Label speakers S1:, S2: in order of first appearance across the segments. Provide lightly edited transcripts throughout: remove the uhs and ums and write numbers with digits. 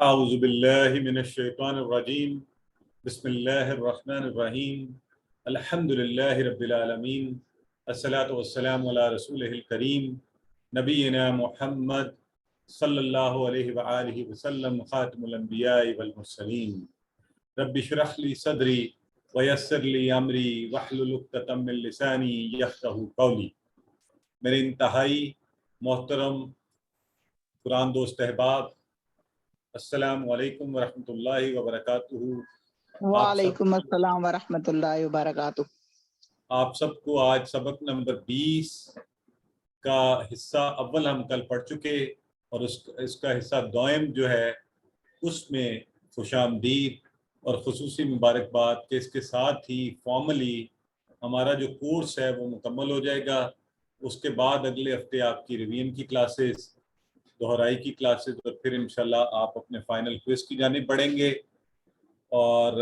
S1: اعوذ باللہ من الشیطان الرجیم بسم اللہ الرحمن الرحیم الحمد للہ رب العالمین الصلاۃ والسلام علی رسولہ الکریم نبینا محمد صلی اللہ علیہ وآلہ وسلم خاتم الانبیاء والمرسلین رب اشرح لی صدری ویسر لی امری واحلل عقدۃ من لسانی یفقہوا قولی۔ میرے انتہائی محترم قرآن دوست احباب، السلام علیکم ورحمۃ اللہ وبرکاتہ۔
S2: وعلیکم السلام ورحمۃ اللہ وبرکاتہ۔
S1: آپ سب کو آج سبق نمبر 20 کا حصہ اول ہم کل پڑھ چکے، اور اس کا حصہ دوئم جو ہے اس میں خوش آمدید اور خصوصی مبارکباد کہ اس کے ساتھ ہی فارملی ہمارا جو کورس ہے وہ مکمل ہو جائے گا۔ اس کے بعد اگلے ہفتے آپ کی ریویژن کی کلاسز، دہرائی کی کلاسز، اور پھر انشاءاللہ آپ اپنے فائنل کوئز کی جانب بڑھیں گے۔ اور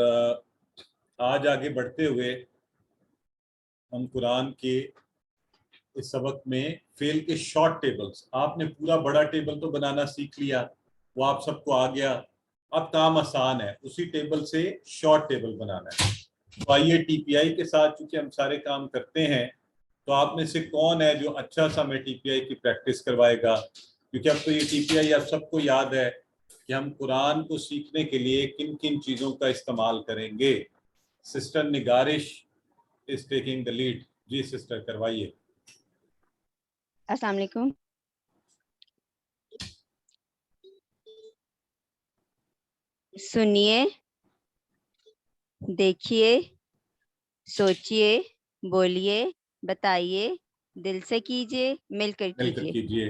S1: آج آگے بڑھتے ہوئے ہم قرآن کے اس سبق میں فعل کے شارٹ ٹیبلز، آپ نے پورا بڑا ٹیبل تو بنانا سیکھ لیا، وہ آپ سب کو آ گیا، اب کام آسان ہے، اسی ٹیبل سے شارٹ ٹیبل بنانا ہے۔ تو آئیے ٹی پی آئی کے ساتھ چونکہ ہم سارے کام کرتے ہیں، تو آپ میں سے کون ہے جو اچھا سا میں ٹی پی آئی کی پریکٹس کروائے گا؟ کیونکہ اب تو یہ ٹی پی آئی آپ سب کو یاد ہے کہ ہم قرآن کو سیکھنے کے لیے کن کن چیزوں کا استعمال کریں گے۔ Sister Nigarish is taking the lead. جی سسٹر کروائیے۔
S3: السلام علیکم۔ سنیے، دیکھیے، سوچئے، بولیے، بتائیے، دل سے کیجئے، مل کر کیجئے۔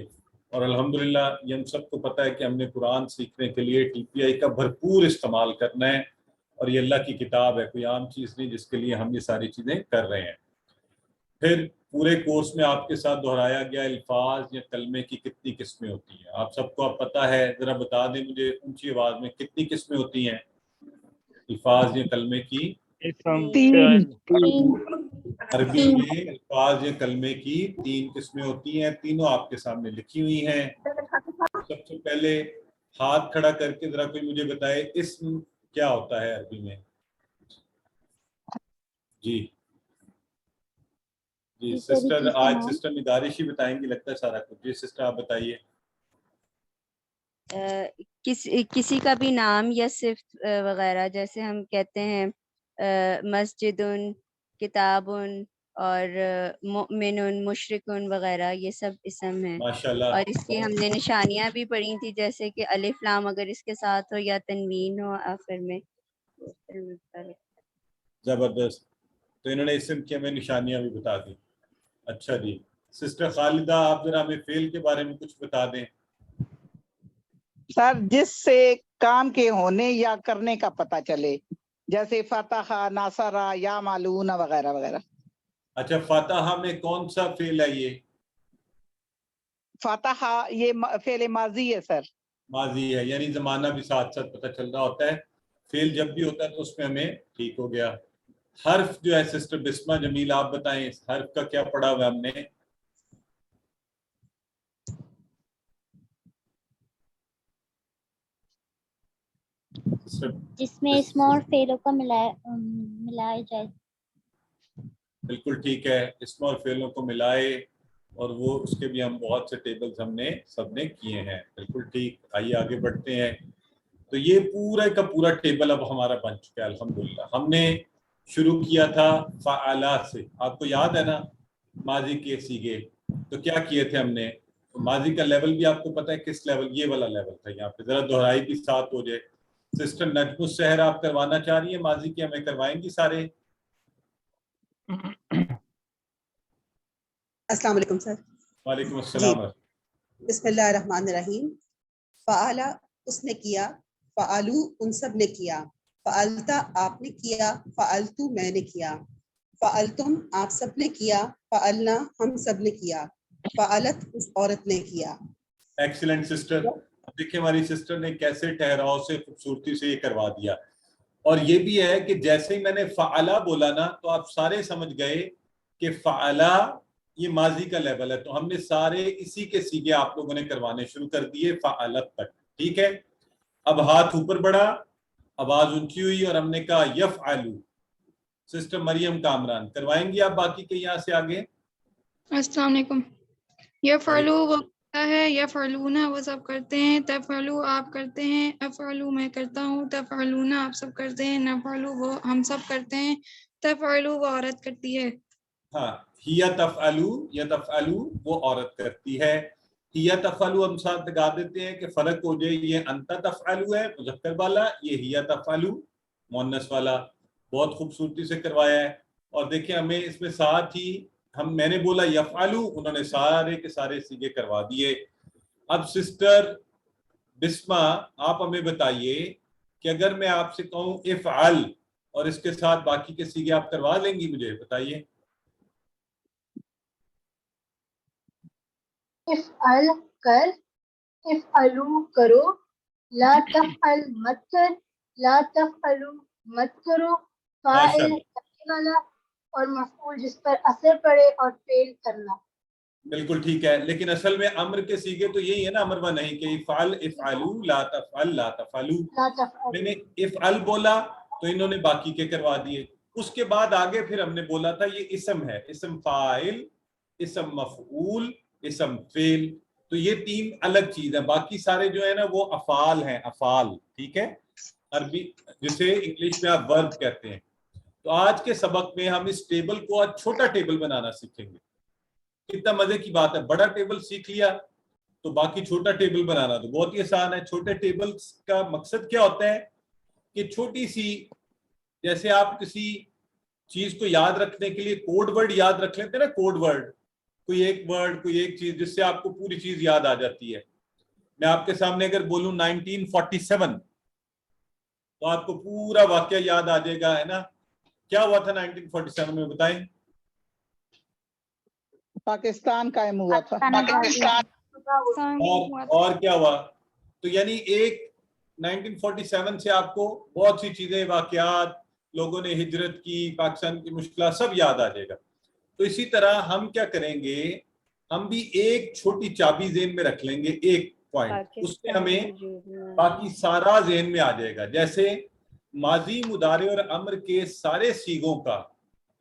S1: اور الحمدللہ یہ ہم سب کو پتہ ہے کہ ہم نے قرآن سیکھنے کے لیے ٹی پی آئی کا بھرپور استعمال کرنا ہے، اور یہ اللہ کی کتاب ہے، کوئی عام چیز نہیں جس کے لیے ہم یہ ساری چیزیں کر رہے ہیں۔ پھر پورے کورس میں آپ کے ساتھ دہرایا گیا الفاظ یا کلمے کی کتنی قسمیں ہوتی ہیں۔ آپ سب کو اب پتہ ہے، ذرا بتا دیں مجھے اونچی آواز میں کتنی قسمیں ہوتی ہیں الفاظ یا کلمے کی؟ عربی میں الفاظ یا کلمے کی 3 قسمیں ہوتی ہیں، تینوں آپ کے سامنے لکھی ہوئی ہیں۔ سب سے پہلے ہاتھ کھڑا کر کے ذرا کوئی مجھے بتائے اسم کیا ہوتا ہے عربی میں؟ جی جی سسٹر، آج سسٹر نگارش ہی بتائیں گی لگتا ہے سارا کچھ۔ جی سسٹر آپ بتائیے۔
S3: کسی کا بھی نام یا صفت وغیرہ، جیسے ہم کہتے ہیں مسجد، کتاب اور مؤمن، مشرک وغیرہ، یہ سب اسم ہیں۔
S1: ماشاءاللہ۔
S3: اور اس کی ہم نے نشانیاں بھی پڑھی تھی، جیسے کہ الف لام اگر اس کے ساتھ ہو یا تنوین ہو آخر میں۔
S1: زبردست، تو انہوں نے اسم کی ہمیں نشانیاں بھی بتا دی۔ اچھا جی سسٹر خالدہ، آپ ذرا ہمیں فعل کے بارے میں کچھ بتا دیں۔
S2: سر، جس سے کام کے ہونے یا کرنے کا پتہ چلے، جیسے فتح، ناصرہ، یا معلون وغیرہ وغیرہ۔
S1: اچھا فتح میں کون سا فعل ہے؟ یہ
S2: فتح یہ فعل ماضی ہے سر۔
S1: ماضی ہے، یعنی زمانہ بھی ساتھ ساتھ پتہ چل رہا ہوتا ہے۔ فعل جب بھی ہوتا ہے تو اس میں ہمیں ٹھیک ہو گیا۔ حرف جو ہے سسٹر بسمہ جمیل آپ بتائیں، اس حرف کا کیا پڑھا ہوا ہم نے؟
S4: جس میں اسم اور فعلوں کا ملایا جائے۔
S1: بالکل ٹھیک ہے، اسم اور فعلوں کو ملائے، اور وہ اس کے بھی ہم بہت سے ٹیبلز ہم نے سب نے کیے ہیں۔ بالکل ٹھیک، آئیے آگے بڑھتے ہیں۔ تو یہ پورا کا پورا ٹیبل اب ہمارا بن چکا ہے الحمدللہ۔ ہم نے شروع کیا تھا فعلا سے، آپ کو یاد ہے نا، ماضی کے سیغے۔ تو کیا کیے تھے ہم نے؟ ماضی کا لیول بھی آپ کو پتہ ہے کس لیول؟ یہ والا لیول تھا۔ یہاں پہ ذرا دہرائی بھی ساتھ ہو جائے۔ سسٹر نجم السحر آپ کروانا چاہ رہی ہیں ماضی کی؟ ہمیں کروائیں گی سارے؟
S5: السلام علیکم سر۔
S1: وعلیکم السلام۔
S5: بسم اللہ الرحمن الرحیم۔ فعلا اس نے کیا، فعلو ان سب نے کیا، فعلتا آپ نے کیا، فعلتو میں نے کیا، فعلتم آپ سب نے کیا، فعلنا ہم سب نے کیا، فعلت اس عورت نے کیا۔
S1: ایکسیلنٹ سسٹر، اب دیکھیں ہماری سسٹر نے کیسے ٹھہراؤ سے خوبصورتی سے یہ کروا دیا۔ اور یہ بھی ہے کہ جیسے ہی میں نے فعلا بولا نا تو آپ سارے سمجھ گئے کہ فعلا یہ ماضی کا لیول ہے، تو ہم نے سارے اسی کے سیغے آپ لوگوں نے کروانے شروع کر دیے فعلت تک۔ ٹھیک ہے، اب ہاتھ اوپر بڑھا, آواز اونچی ہوئی اور ہم نے کہا یفعلو. سسٹر مریم کامران کروائیں گی آپ باقی کے یہاں سے آگے؟
S6: السلام علیکم. یفعلو وہ کرتا ہے, یفعلون وہ سب کرتے ہیں, تفعلو آپ کرتے ہیں, افعلو میں کرتا ہوں, تفعلون آپ سب کرتے ہیں, نفعلو وہ ہم سب کرتے ہیں, تفعلو وہ عورت کرتی ہے.
S1: ہاں, ہیا تفعلو, یا تفعلو وہ عورت کرتی ہے. ہیا تفعلو ہم ساتھ لگا دیتے ہیں کہ فرق ہو جائے, یہ انت تفعلو ہے مذکر والا, یہ ہیا تفعلو مؤنث والا. بہت خوبصورتی سے کروایا ہے. اور دیکھیں ہمیں اس میں ساتھ ہی میں نے بولا یفعلو, انہوں نے سارے کے سارے سیگے کروا دیے. اب سسٹر بسمہ آپ ہمیں بتائیے کہ اگر میں آپ سے کہوں افعل اور اس کے ساتھ باقی کے سیگے آپ کروا لیں گی, مجھے بتائیے.
S7: افعل کر, افعلو کرو, لا تفعل مت کر, لا تفعلو مت کرو, فاعل کرنے والا اور مفعول جس پر اثر پڑے اور فعل کرنا.
S1: بالکل ٹھیک ہے, لیکن اصل میں امر کے سیگے تو یہی ہے نا, امر و نہیں, کہ افعل افعلو, لا تفعل لا تفعلو.
S7: لا تفعل
S1: میں نے افعل بولا تو انہوں نے باقی کے کروا دیے. اس کے بعد آگے پھر ہم نے بولا تھا یہ اسم ہے, اسم فاعل, اسم مفعول, اسم فعل. تو یہ تین الگ چیز ہیں, باقی سارے جو ہے نا وہ افعال ہیں, افعال. ٹھیک ہے, عربی جسے انگلش میں آپ ورب کہتے ہیں. تو آج کے سبق میں ہم اس ٹیبل کو آج چھوٹا ٹیبل بنانا سیکھیں گے. کتنا مزے کی بات ہے, بڑا ٹیبل سیکھ لیا تو باقی چھوٹا ٹیبل بنانا تو بہت ہی آسان ہے. چھوٹے ٹیبل کا مقصد کیا ہوتا ہے کہ چھوٹی سی, جیسے آپ کسی چیز کو یاد رکھنے کے لیے کوڈ ورڈ یاد رکھ لیتے ہیں نا, کوڈ ورڈ, کوئی ایک ورڈ, کوئی ایک چیز جس سے آپ کو پوری چیز یاد آ جاتی ہے. میں آپ کے سامنے اگر بولوں 1947 تو آپ کو پورا واقعہ یاد آ جائے گا, ہے نا. کیا ہوا تھا 1947 میں, بتائیں.
S2: پاکستان قائم ہوا تھا.
S1: اور کیا ہوا؟ تو یعنی ایک 1947 سے آپ کو بہت سی چیزیں, واقعات, لوگوں نے ہجرت کی, پاکستان کی مشکلات سب یاد آ جائے گا. تو اسی طرح ہم کیا کریں گے, ہم بھی ایک چھوٹی چابی ذہن میں رکھ لیں گے, ایک پوائنٹ, اس سے ہمیں باقی سارا ذہن میں آ جائے گا. جیسے ماضی, مضارع اور امر کے سارے سیغوں کا,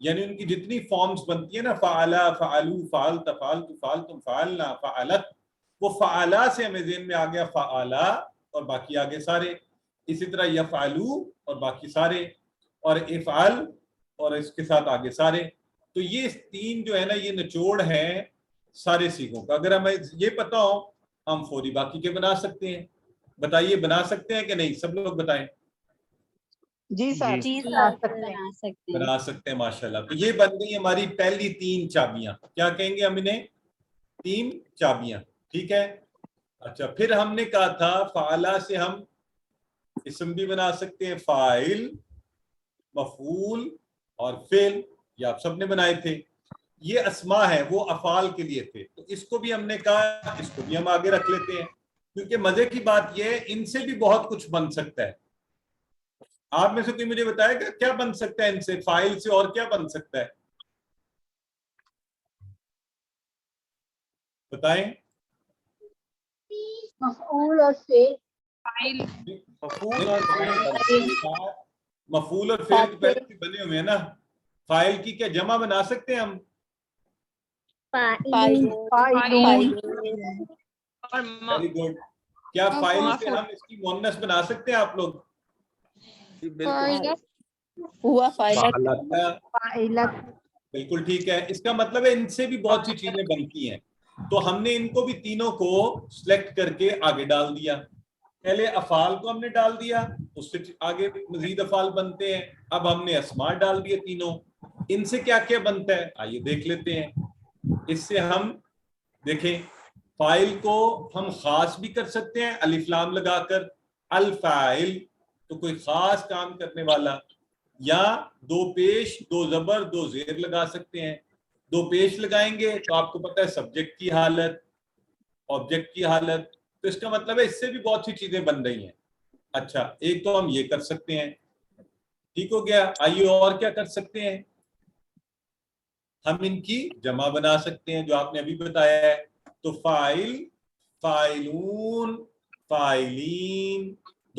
S1: یعنی ان کی جتنی فارمز بنتی ہیں نا, فعلا, فعلو, فعلت, فعلت, فعلتم, فعلنا, فعلت, وہ فعلا سے ہمیں ذہن میں آ گیا فعلا اور باقی آگے سارے. اسی طرح یفعلو اور باقی سارے, اور افعل اور اس کے ساتھ آگے سارے. تو یہ تین جو ہے نا یہ نچوڑ ہیں سارے سیغوں کا. اگر ہمیں یہ پتا ہو ہم فوری باقی کے بنا سکتے ہیں. بتائیے بنا سکتے ہیں کہ نہیں, سب لوگ بتائیں.
S2: جی سر,
S1: بنا سکتے ہیں, ماشاءاللہ. تو یہ بن گئی ہماری پہلی تین چابیاں. کیا کہیں گے ہم انہیں؟ تین چابیاں. ٹھیک ہے. اچھا, پھر ہم نے کہا تھا فعلا سے ہم اسم بھی بنا سکتے ہیں, فاعل, مفعول اور فعل. یہ آپ سب نے بنائے تھے. یہ اسماء ہیں, وہ افعال کے لیے تھے. تو اس کو بھی ہم نے کہا اس کو بھی ہم آگے رکھ لیتے ہیں, کیونکہ مزے کی بات یہ ہے ان سے بھی بہت کچھ بن سکتا ہے. آپ میں سے کوئی مجھے بتائے گا کیا بن سکتا ہے ان سے, فائل سے اور کیا بن سکتا ہے, بتائیں.
S7: مفعول اور فعل.
S1: مفعول اور فعل تو پہلے سے بنے ہوئے ہیں نا. فائل کی کیا جمع بنا سکتے ہیں ہم؟ Very good. کیا فائل سے ہم اس کی مؤنث بنا سکتے ہیں آپ لوگ؟ بالکل ٹھیک ہے. اس کا مطلب ہے ان سے بھی بہت سی چیزیں بنتی ہیں. تو ہم نے ان کو بھی تینوں کو سلیکٹ کر کے آگے ڈال دیا. پہلے افعال کو ہم نے ڈال دیا, اس سے آگے مزید افعال بنتے ہیں. اب ہم نے اسماء ڈال دیے تینوں. ان سے کیا کیا بنتا ہے آئیے دیکھ لیتے ہیں. اس سے ہم دیکھیں, فاعل کو ہم خاص بھی کر سکتے ہیں الف لام لگا کر, الفاعل تو کوئی خاص کام کرنے والا, یا دو پیش, دو زبر, دو زیر لگا سکتے ہیں. دو پیش لگائیں گے تو آپ کو پتہ ہے سبجیکٹ کی حالت, آبجیکٹ کی حالت. تو اس کا مطلب ہے اس سے بھی بہت سی چیزیں بن رہی ہیں. اچھا, ایک تو ہم یہ کر سکتے ہیں, ٹھیک ہو گیا. آئیے اور کیا کر سکتے ہیں, ہم ان کی جمع بنا سکتے ہیں جو آپ نے ابھی بتایا ہے. تو فاعل, فاعلون, فاعلین,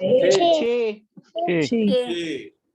S2: 6।
S1: 6।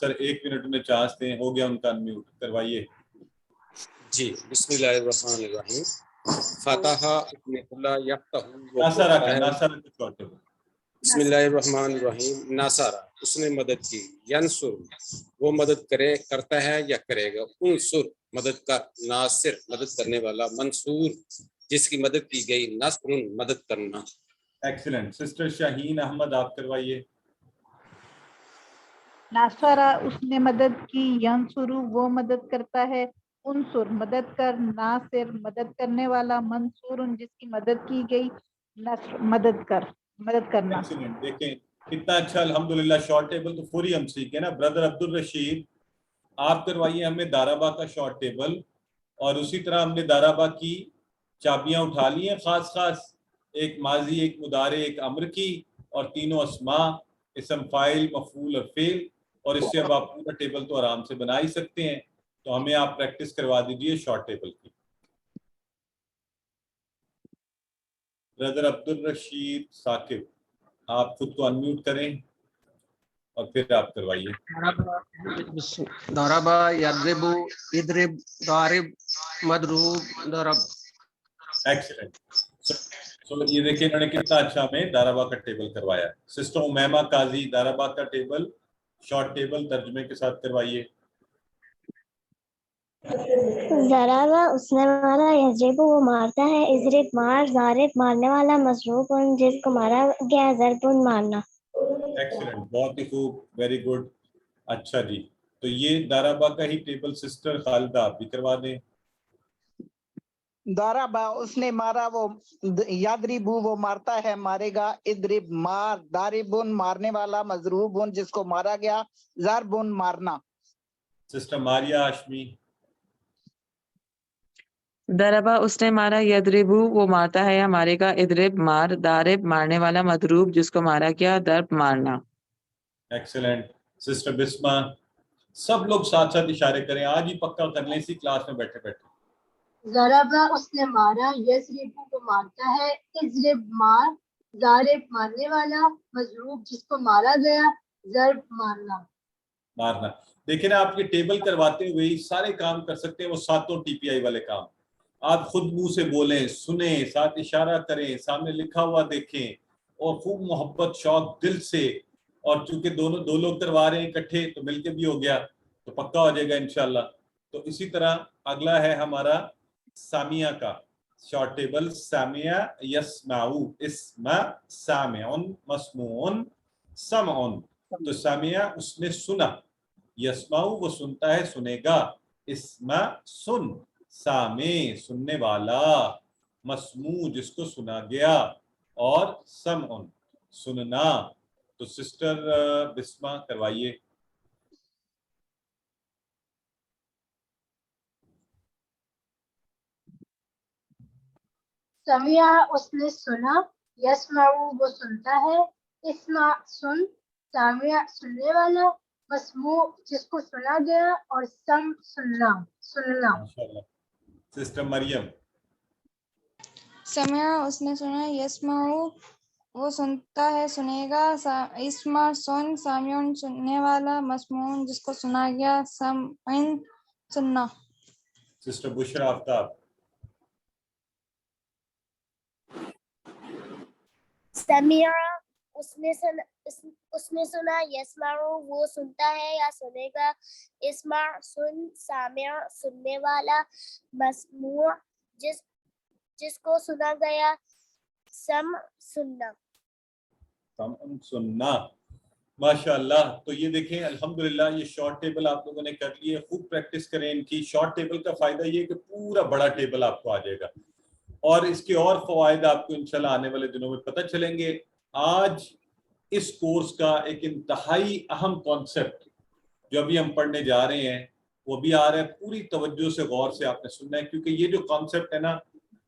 S1: سر 1 منٹ میں چانس دیں, ہو گیا ان کا انمیوٹ, کروائیے.
S8: جی بسم اللہ الرحمن الرحیم. فاتحہ اسم کھلا یفتح وہ
S1: ناصرہ
S8: کھولتا
S1: کا,
S8: ہے.
S1: ناصرہ کا شارٹ ٹیبل.
S8: بسم اللہ الرحمن الرحیم. ناصرہ اس نے مدد کی. ینصر وہ مدد کرتا ہے یا کرے گا. انصر مدد کر. ناصر مدد کرنے والا. منصور جس کی مدد کی گئی. نصر مدد کرنا.
S1: ایکسلنٹ. سسٹر شاہین احمد آپ کروائیے.
S9: ناصرہ اس نے مدد کی. ینصرو وہ مدد کرتا ہے. انصر مدد کر. ناصر مدد کرنے والا. منصور جس کی مدد کی گئی. نصر مدد کرنا.
S1: ایکسلنٹ. دیکھیں کتنا اچھا الحمدللہ. شارٹ ٹیبل تو فوری ہم سیکھیں نا. بردر عبد الرشید آپ کروائیے ہمیں دارابا کا شارٹ ٹیبل, اور اسی طرح ہم نے دارابا کی چابیاں اٹھا لی ہیں خاص خاص, ایک ماضی, ایک مضارع, ایک امر کی, اور تینوں اسماء, اسم, فاعل, مفعول اور فعل. اور اس سے اب آپ پورا ٹیبل تو آرام سے بنا ہی سکتے ہیں. تو ہمیں آپ پریکٹس کروا دیجئے شارٹ ٹیبل کی. بردر عبد الرشید ثاقب آپ خود کو انمیوٹ کریں اور پھر آپ کروائیے.
S10: ضربا یضرب اضرب ضارب مضروب ضرب.
S1: ایکسلنٹ. سو یہ دیکھیں انہوں نے کتنا اچھا ہمیں دارابا کا ٹیبل کروایا. سسٹر امیمہ قاضی دارابا کا ٹیبل شارٹ ٹیبل ترجمے کے ساتھ کروائیے.
S4: ضربا اس نے مارا. یضرب وہ مارتا ہے. اضرب مار. ضارب مارنے والا. مضروب جس کو مارا گیا. ضرب مارنا.
S1: ایکسلنٹ, بہت ہی خوب, ویری گڈ. اچھا جی, تو یہ دارابا کا ہی ٹیبل سسٹر خالدہ آپ بھی کروا دیں.
S2: دارابا اس نے مارا. وہ یادریبو وہ مارتا ہے, مارے گا. ادرب مار. داربن مارنے والا. مضروبن جس کو مارا گیا. ضربن مارنا.
S1: سسٹر ماریا ہاشمی.
S11: ضربا اس نے مارا. یضربو وہ مارتا ہے یا مارے گا. اضرب مار. ضارب مارنے والا. مضروب جس کو مارا گیا. ضرب مارنا.
S1: ایکسلنٹ. سسٹر بسمہ سب لوگ ساتھ ساتھ اشارے کریں, آج ہی پکا کر لیں اسی کلاس میں بیٹھے بیٹھے.
S7: ضربا اس نے مارا. یضرب وہ مارتا ہے. اضرب مار. ضارب مارنے والا. مضروب جس کو مارا گیا. ضرب مارنا.
S1: مارنا. دیکھیں نا, آپ کے ٹیبل کرواتے ہوئے ہی سارے کام کر سکتے ہیں, وہ ساتوں ٹی پی آئی والے کام. آپ خود منہ سے بولیں, سنیں, ساتھ اشارہ کریں, سامنے لکھا ہوا دیکھیں, اور خوب محبت شوق دل سے. اور چونکہ دو لوگ کروا رہے ہیں اکٹھے تو مل کے بھی ہو گیا تو پکا ہو جائے گا انشاءاللہ. تو اسی طرح اگلا ہے ہمارا سامیہ کا شارٹ ٹیبل. سامیہ یسمعو. اسم سامع مسموع سمع. تو سامیہ اس نے سنا. یسمعو وہ سنتا ہے, سنے گا. اسم سن. سامع سننے والا. مسموع جس کو سنا گیا. اور سمع سننا. تو سسٹر بسمہ کروائیے.
S7: سمیا اس نے سنا. یسمعو وہ سنتا ہے. اسمع سن. سامع سننے والا. مسموع جس کو سنا گیا. اور سم سننا.
S1: ماشاءاللہ. سسٹر مریم.
S6: سمع اس نے سنا. یسمعو وہ سنتا ہے سنے گا. اسمع سن. سامع سننے والا. مسموع جس کو سنا گیا. سمع سننا.
S1: سسٹر بشرا آفتاب.
S4: سمع اس نے سنا. یسمعو وہ سنتا ہے یا سنے گا. اسمع سن. سامع سننے والا. مسموع جس کو سنا گیا. سمع سننا.
S1: سننا. ماشاءاللہ. تو یہ دیکھیں الحمدللہ یہ شارٹ ٹیبل آپ لوگوں نے کر لیے. خوب پریکٹس کریں ان کی. شارٹ ٹیبل کا فائدہ یہ کہ پورا بڑا ٹیبل آپ کو آ جائے گا, اور اس کے اور فوائد آپ کو انشاءاللہ آنے والے دنوں میں پتہ چلیں گے. آج اس کورس کا ایک انتہائی اہم کانسیپٹ جو ابھی ہم پڑھنے جا رہے ہیں وہ بھی آ رہا ہے. پوری توجہ سے غور سے آپ نے سننا ہے, کیونکہ یہ جو کانسیپٹ ہے نا,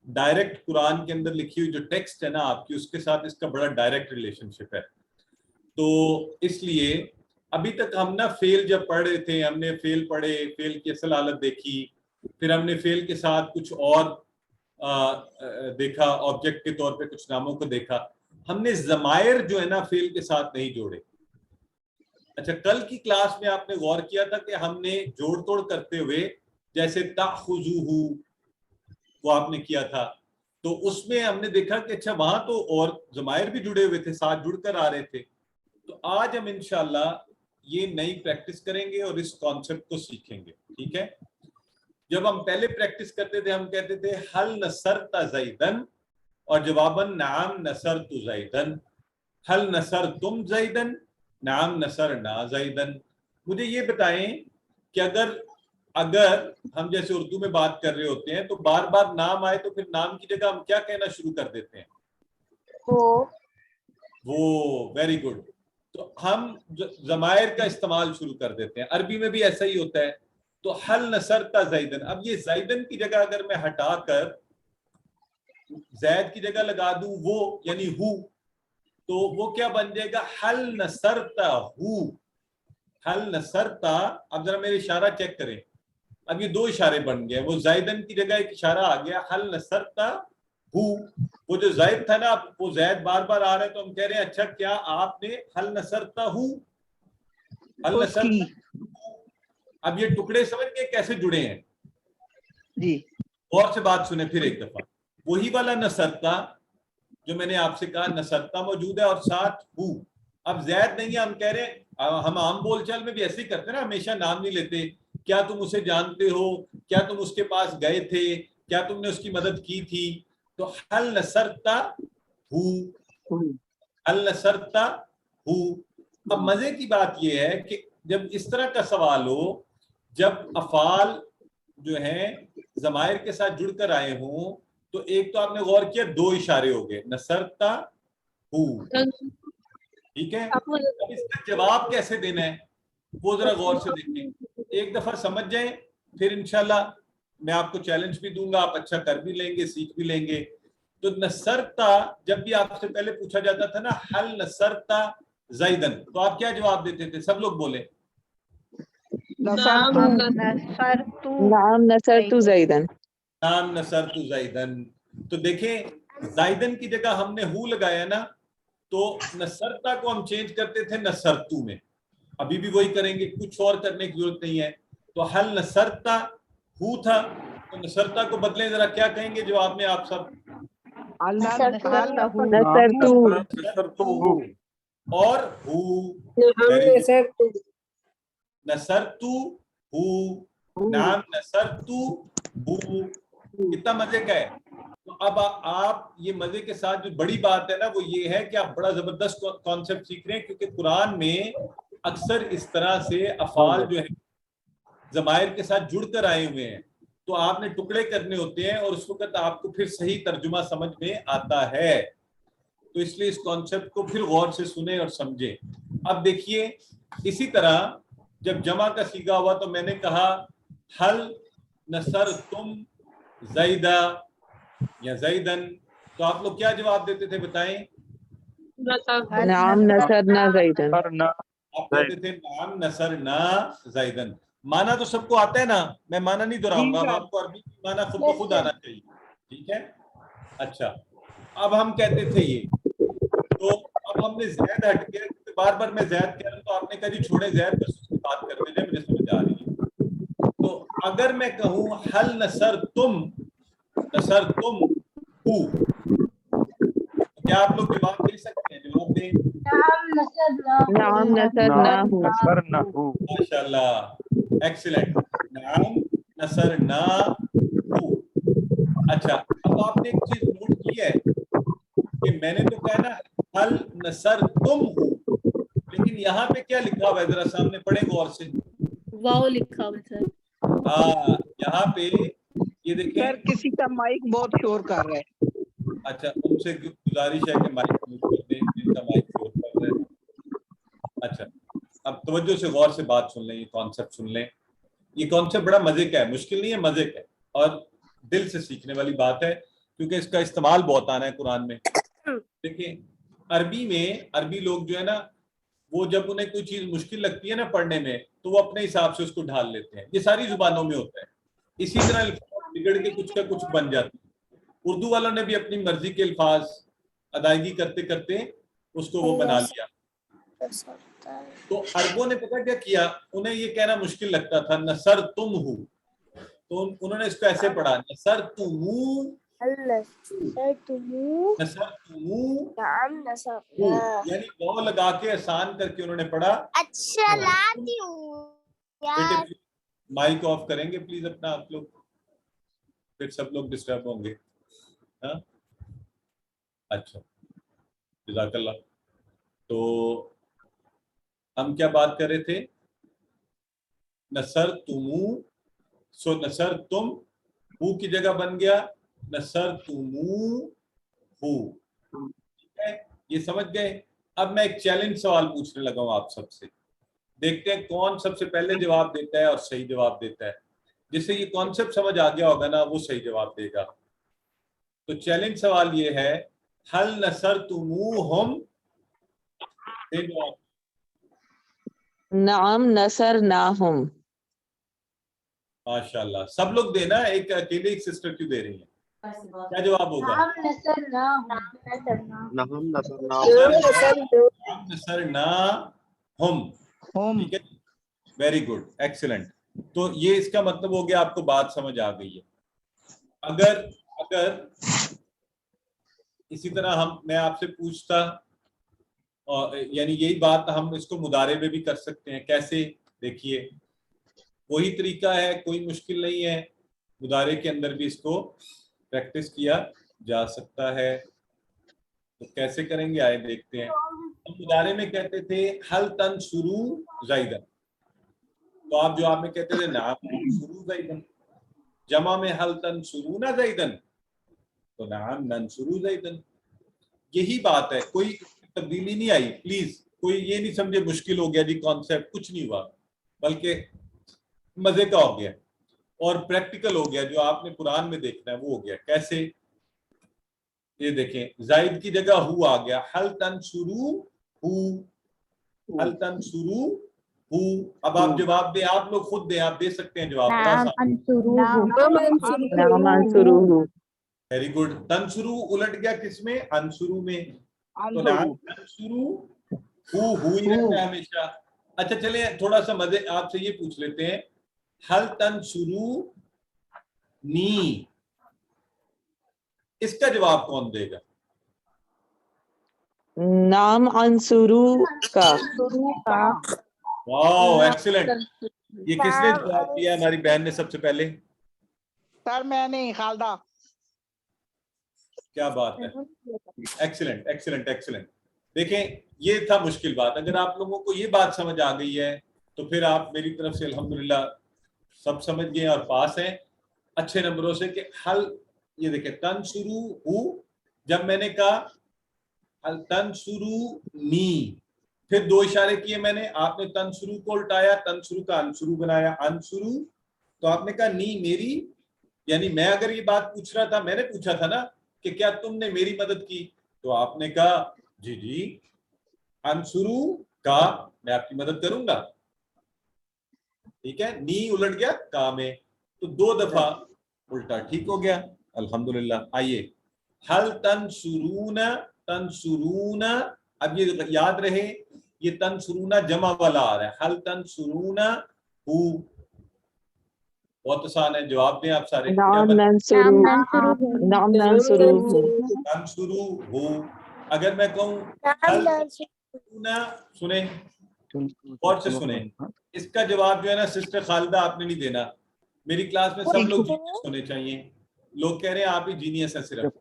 S1: ڈائریکٹ قرآن کے اندر لکھی ہوئی جو ٹیکسٹ ہے نا آپ کی, اس کے ساتھ اس کا بڑا ڈائریکٹ ریلیشن شپ ہے. تو اس لیے ابھی تک ہم نا فیل جب پڑھ رہے تھے, ہم نے فیل پڑھے, فیل کی اصل حالت دیکھی, پھر ہم نے فیل کے ساتھ کچھ اور دیکھا, آبجیکٹ کے طور پہ کچھ ناموں کو دیکھا. ہم نے ضمائر جو ہے نا فیل کے ساتھ نہیں جوڑے. اچھا کل کی کلاس میں آپ نے غور کیا تھا کہ ہم نے جوڑ توڑ کرتے ہوئے جیسے تاخذوہ وہ آپ نے کیا تھا، تو اس میں ہم نے دیکھا کہ اچھا وہاں تو اور ضمائر بھی جڑے ہوئے تھے، ساتھ جڑ کر آ رہے تھے. تو آج ہم انشاءاللہ یہ نئی پریکٹس کریں گے اور اس کانسیپٹ کو سیکھیں گے. ٹھیک ہے، جب ہم پہلے پریکٹس کرتے تھے ہم کہتے تھے حل نصرت زیدن اور جواباً نعم نصرت زیدن، حل نصرتم زیدن، نعم نصرنا زیدن. مجھے یہ بتائیں کہ اگر ہم جیسے اردو میں بات کر رہے ہوتے ہیں تو بار بار نام آئے تو پھر نام کی جگہ ہم کیا کہنا شروع کر دیتے ہیں؟ وہ ویری گڈ. تو ہم ضمائر کا استعمال شروع کر دیتے ہیں. عربی میں بھی ایسا ہی ہوتا ہے. تو حل نصرت زیدن، اب یہ زیدن کی جگہ اگر میں ہٹا کر زید کی جگہ لگا دوں وہ یعنی ہو، تو وہ کیا بن جائے گا؟ حل نصرتا ہو، حل نصرتا. اب ذرا میرے اشارہ چیک کریں، اب یہ دو اشارے بن گئے. وہ زیدن کی جگہ ایک اشارہ آ گیا، حل نصرتا ہو. وہ جو زید تھا نا وہ زید بار بار آ رہا ہے تو ہم کہہ رہے ہیں اچھا کیا آپ نے حل نصرتا ہو، حل نصرتا. اب یہ ٹکڑے سمجھ گئے کیسے جڑے ہیں
S2: جی؟
S1: اور سے بات سنیں پھر ایک دفعہ. وہی والا نصرتا جو میں نے آپ سے کہا نصرتا موجود ہے اور ساتھ ہو. اب زید نہیں ہے، ہم کہہ رہے ہیں، ہم عام بول چال میں بھی ایسے ہی کرتے ہیں نا، ہمیشہ نام نہیں لیتے. کیا تم اسے جانتے ہو؟ کیا تم اس کے پاس گئے تھے؟ کیا تم نے اس کی مدد کی تھی؟ تو حل نصرتا ہو، حل نصرتا ہو. اب مزے کی بات یہ ہے کہ جب اس طرح کا سوال ہو، جب افعال جو ہیں ضمائر کے ساتھ جڑ کر آئے ہوں، تو ایک تو آپ نے غور کیا دو اشارے ہو گئے، نصرتا ہو. ٹھیک ہے، اب اس کا جواب کیسے دینا ہے وہ ذرا غور سے دیکھیں. ایک دفعہ سمجھ جائیں، پھر انشاءاللہ میں آپ کو چیلنج بھی دوں گا، آپ اچھا کر بھی لیں گے، سیکھ بھی لیں گے. تو نصرتا جب بھی آپ سے پہلے پوچھا جاتا تھا نا حل نصرتا زیدن، تو آپ کیا جواب دیتے تھے؟ سب لوگ بولیں.
S11: نعم نصرت زیدن،
S1: نعم نصرت زیدن. تو دیکھیں زیدن کی جگہ ہم نے ہو لگایا نا، تو نصرتا کو ہم چینج کرتے تھے نصرتو میں. ابھی بھی وہی کریں گے، کچھ اور کرنے کی ضرورت نہیں ہے. تو حل نصرتا ہو تھا، تو نصرتا کو بدلیں ذرا، کیا کہیں گے جواب میں آپ سب؟ اور ہو. نصرتو ہو، نعم نصرتو ہو. کتنا مزے کا ہے. تو اب آپ یہ مزے کے ساتھ جو بڑی بات ہے نا وہ یہ ہے کہ آپ بڑا زبردست کانسیپٹ سیکھ رہے ہیں، کیونکہ قرآن میں اکثر اس طرح سے افعال جو ہیں ضمائر کے ساتھ جڑ کر آئے ہوئے ہیں، تو آپ نے ٹکڑے کرنے ہوتے ہیں اور اس وقت آپ کو پھر صحیح ترجمہ سمجھ میں آتا ہے. تو اس لیے اس کانسیپٹ کو پھر غور سے سنیں اور سمجھیں. اب دیکھیے اسی طرح جب جمع کا سیگا ہوا تو میں نے کہا حل نصرتم زیدہ یا زیدن، تو آپ لوگ کیا جواب دیتے تھے بتائیں؟
S11: نعم نصرنا زیدن،
S1: آپ کہتے تھے نعم نصرنا زیدن. مانا تو سب کو آتا ہے نا، میں مانا نہیں دہراؤں گا، اب آپ کو عربی کی مانا خود بخود آنا چاہیے. ٹھیک ہے، اچھا اب ہم کہتے تھے یہ، تو اب ہم نے زید ہٹ گیا، کیونکہ بار بار میں زید کہہ رہا ہوں تو آپ نے کہا جی چھوڑے زید، بس اس کی بات کرتے جائیں، مجھے سمجھ آ رہی ہے. تو اگر میں کہوں حل نصرتم، نصرتم ہو، کیا آپ لوگ جواب دے سکتے ہیں؟ جواب دیں.
S11: نعم نصرنا ہو،
S1: ماشاءاللہ، ایکسیلنٹ. نعم نصرنا ہو. اچھا اب آپ نے ایک چیز نوٹ کی ہے کہ میں نے تو کہا نا حل نصرتم ہو، لیکن یہاں پہ کیا لکھا ہوا ہے ذرا سامنے پڑھیں غور سے.
S12: واو لکھا ہوا ہے.
S1: ہاں یہاں پہ یہ دیکھیں.
S2: سر کسی کا مائک بہت شور کر رہا ہے.
S1: اچھا ان سے گزارش ہے کہ مائک میوٹ کر دیں، جن کا مائک شور کر رہا ہے. اچھا اب توجہ سے غور سے بات سن لیں، یہ کانسیپٹ سن لیں. یہ کانسیپٹ بڑا مزے کا ہے، مشکل نہیں ہے، مزے کا ہے اور دل سے سیکھنے والی بات ہے، کیونکہ اس کا استعمال بہت آنا ہے قرآن میں. دیکھیں عربی میں عربی لوگ جو ہے نا وہ جب انہیں کوئی چیز مشکل لگتی ہے نا پڑھنے میں تو وہ اپنے حساب سے اس کو ڈھال لیتے ہیں. یہ ساری زبانوں میں ہوتا ہے. اسی طرح الفاظ بگڑ کے کچھ کا کچھ بن جاتے ہیں. اردو والوں نے بھی اپنی مرضی کے الفاظ ادائیگی کرتے کرتے اس کو وہ بنا لیا. تو عربوں نے پتہ کیا کیا, انہیں یہ کہنا مشکل لگتا تھا نصر تم ہو, تو انہوں نے اس کو ایسے پڑھا نصر تمو, یعنی وہ لگا کے آسان کر کے انہوں نے پڑھا.
S4: اچھا لاتی ہوں.
S1: مائک آف کریں گے پلیز اپنا آپ لوگ, پھر سب لوگ ڈسٹرب ہوں گے. اچھا جزاک اللہ. تو ہم کیا بات کر رہے تھے؟ نصر تمو, سو نصر تم ہو کی جگہ بن گیا نصر تمو ہو. ٹھیک ہے, یہ سمجھ گئے. اب میں ایک چیلنج سوال پوچھنے لگا ہوں آپ سب سے, دیکھتے ہیں کون سب سے پہلے جواب دیتا ہے اور صحیح جواب دیتا ہے. جس سے یہ کانسیپٹ سمجھ آ گیا ہوگا نا وہ صحیح جواب دے گا. تو چیلنج سوال یہ ہے ہل نصرتموہم,
S11: نعم نصرناہم.
S1: ماشاء اللہ, سب لوگ دینا, ایک اکیلے ایک سسٹر کیوں دے رہی ہیں؟ کیا جواب ہوگا؟ نصرناہم. ٹھیک ہے, ویری گڈ, ایکسلنٹ. تو یہ اس کا مطلب ہو گیا, آپ کو بات سمجھ آ گئی ہے. اگر اسی طرح میں آپ سے پوچھتا, یعنی یہی بات ہم اس کو مضارع میں بھی کر سکتے ہیں. کیسے؟ دیکھیے وہی طریقہ ہے, کوئی مشکل نہیں ہے. مضارع کے اندر بھی اس کو پریکٹس کیا جا سکتا ہے. تو کیسے کریں گے آئے دیکھتے ہیں. ہم مضارع میں کہتے تھے حل تنصروا زیدن, تو آپ جواب میں کہتے تھے نعم ننصر زیدن. جمع میں حل تنصرون زیدن, تو نعم ننصر زیدن. یہی بات ہے, کوئی تبدیلی نہیں آئی. پلیز کوئی یہ نہیں سمجھے مشکل ہو گیا جی کانسیپٹ, کچھ نہیں ہوا, بلکہ مزے کا ہو گیا اور پریکٹیکل ہو گیا. جو آپ نے قرآن میں دیکھنا ہے وہ ہو گیا. کیسے؟ یہ دیکھیں, زائد کی جگہ ہو آ گیا, حل تنصرو ہو, حل تنصرو ہو. اب آپ جواب دیں, آپ لوگ خود دیں, آپ دے سکتے ہیں جواب. Very good. تنصرو الٹ گیا کس میں؟ انصرو میں. تو تنصرو ہو ہی رہتا ہے ہمیشہ. اچھا چلیں تھوڑا سا مزے آپ سے یہ پوچھ لیتے ہیں, حل تنصرو نی, اس کا جواب کون دے گا؟
S11: نام انصرو کا.
S1: واو ایکسلنٹ. یہ کس نے جواب دیا؟ ہماری بہن نے سب سے پہلے.
S2: سر میں نہیں, خالدہ.
S1: کیا بات ہے, ایکسلنٹ ایکسلنٹ ایکسلنٹ. دیکھیں یہ تھا مشکل بات. اگر آپ لوگوں کو یہ بات سمجھ آ گئی ہے تو پھر آپ میری طرف سے الحمدللہ سب سمجھ گئے اور پاس ہیں اچھے نمبروں سے. کہ حل, یہ دیکھیں تنصرو ہو, جب میں نے کہا حل تنصرو نی, پھر دو اشارے کیے میں نے, آپ نے تنصرو کو الٹایا, تنصرو کا انصرو بنایا, انصرو, تو آپ نے کہا نی میری, یعنی میں اگر یہ بات پوچھ رہا تھا, میں نے پوچھا تھا نا کہ کیا تم نے میری مدد کی, تو آپ نے کہا جی جی, انصرو کا, میں آپ کی مدد کروں گا. ٹھیک ہے, نی الٹ گیا کا میں, تو دو دفعہ الٹا ٹھیک ہو گیا الحمدللہ. آئیے حل تنصرون, تنصرون, اب یہ یاد رہے یہ تنصرون جمع والا آ رہا ہے, حل تنصرون ہو. بہت آسان ہے, جواب دیں آپ سارے.
S11: نعم ننصرو, نعم ننصرو,
S1: تنصرو ہو. اگر میں کہوں حل تنصرون, سنیں اور سے سنیں, اس کا جواب جو ہے نا سسٹر خالدہ آپ نے نہیں دینا. میری کلاس میں سب لوگ جینیس ہونے چاہیے. لوگ کہہ رہے ہیں آپ ہی جینیس ہیں صرف,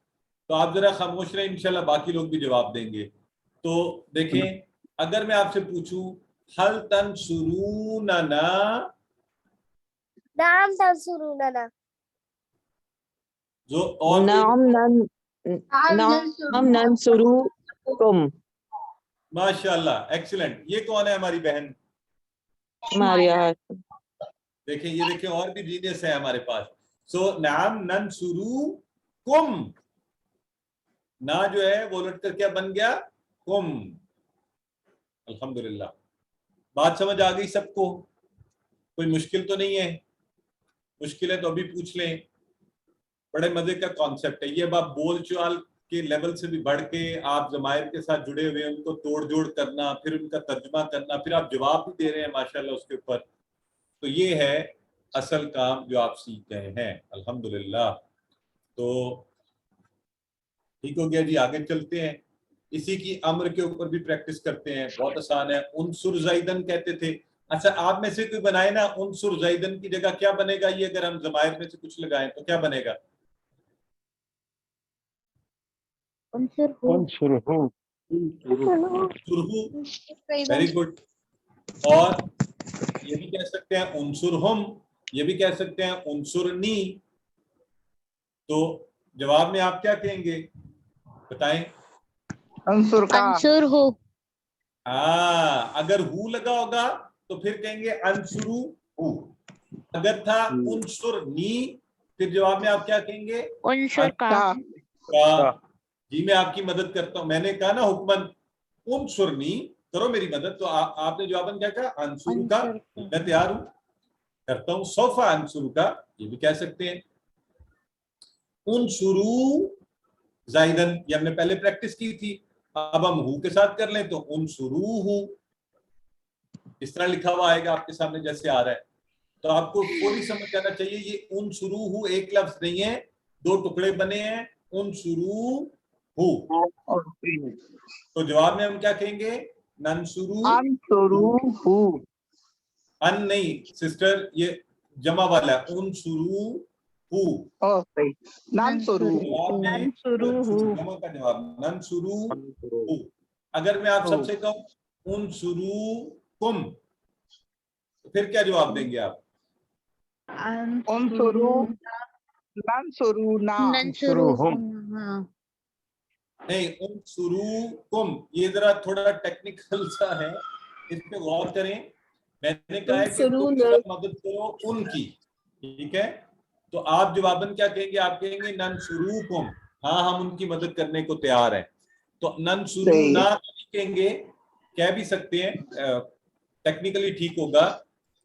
S1: تو آپ ذرا خاموش رہیں, انشاءاللہ باقی لوگ بھی جواب دیں گے. تو دیکھیں اگر میں آپ سے پوچھوں حل تنصروننا,
S4: نعم تنصروننا,
S1: جو اور
S11: نعم ننصرکم.
S1: ماشاءاللہ ایکسلنٹ. یہ کون ہے ہماری بہن؟
S11: ماریا.
S1: دیکھیں یہ دیکھیں اور بھی جینیس ہے ہمارے پاس. سو نعم ننصرکم, نا جو ہے وہ الٹ کر کیا بن گیا؟ کم. الحمدللہ بات سمجھ آ گئی سب کو؟ کوئی مشکل تو نہیں ہے؟ مشکل ہے تو ابھی پوچھ لیں. بڑے مزے کا کانسیپٹ ہے یہ. اب آپ بول چال کے لیول سے بھی بڑھ کے آپ ضمائر کے ساتھ جڑے ہوئے ان کو توڑ جوڑ کرنا، پھر ان کا ترجمہ کرنا، پھر آپ جواب بھی دے رہے ہیں ماشاءاللہ اس کے اوپر. تو یہ ہے اصل کام جو آپ سیکھ گئے ہیں الحمدللہ. تو ٹھیک ہو گیا جی، آگے چلتے ہیں. اسی کی امر کے اوپر بھی پریکٹس کرتے ہیں، بہت آسان ہے. انصر زیدن کہتے تھے. اچھا آپ میں سے کوئی بنائے نا انصر زیدن کی جگہ کیا بنے گا؟ یہ اگر ہم ضمائر میں سے کچھ لگائیں تو کیا بنے گا؟
S13: انصرہو.
S1: Very good. اور یہ بھی کہہ سکتے ہیں انصرہم، یہ بھی کہہ سکتے ہیں انصرنی. تو جواب میں آپ کیا کہیں گے بتائیں؟
S2: انصر کا.
S4: انصر ہو.
S1: ہاں اگر ہو لگا ہوگا تو پھر کہیں گے انصرو ہو. اگر تھا انصرنی پھر جواب میں آپ کیا کہیں گے؟
S4: انصر کا.
S1: جی میں آپ کی مدد کرتا ہوں. میں نے کہا نا حکمن انصرنی کرو میری مدد، تو آپ نے جواباً کیا کہا؟ انصرو کا. میں تیار ہوں، کرتا ہوں. سوفا انصرو کا یہ بھی کہہ سکتے ہیں. انصرو زائدن یہ ہم نے پہلے پریکٹس کی تھی، اب ہم ہو کے ساتھ کر لیں تو انصرو ہو اس طرح لکھا ہوا آئے گا آپ کے سامنے جیسے آ رہا ہے. تو آپ کو فوری سمجھ جانا چاہیے یہ انصرو ہو ایک لفظ نہیں ہے، دو ٹکڑے بنے ہیں. انصرو ہو. تو جواب میں ہم کیا کہیں گے؟ ننصرو.
S2: انصرو ہو.
S1: ان نہیں سسٹر، یہ جمع والا ہے. انصرو ہو.
S2: ننصرو.
S1: جواب میں
S2: ننصرو ہو.
S1: جمع کا جواب ننصرو ہو. اگر میں آپ سب سے کہوں انصرو کم پھر کیا جواب دیں گے آپ؟
S2: انصرو ننصرونا.
S1: نہیں انصرو کم، یہ ذرا تھوڑا ٹیکنیکل سا ہے، اس پہ غور کریں. میں نے کہا ہے کہ تم سب مدد کرو ان کی، ٹھیک ہے؟ تو آپ جواباً کیا کہیں گے؟ آپ کہیں گے ننصروکم، ہاں ہم ان کی مدد کرنے کو تیار ہیں. تو ننصرونا کہیں گے، کہہ بھی سکتے ہیں، ٹیکنیکلی ٹھیک ہوگا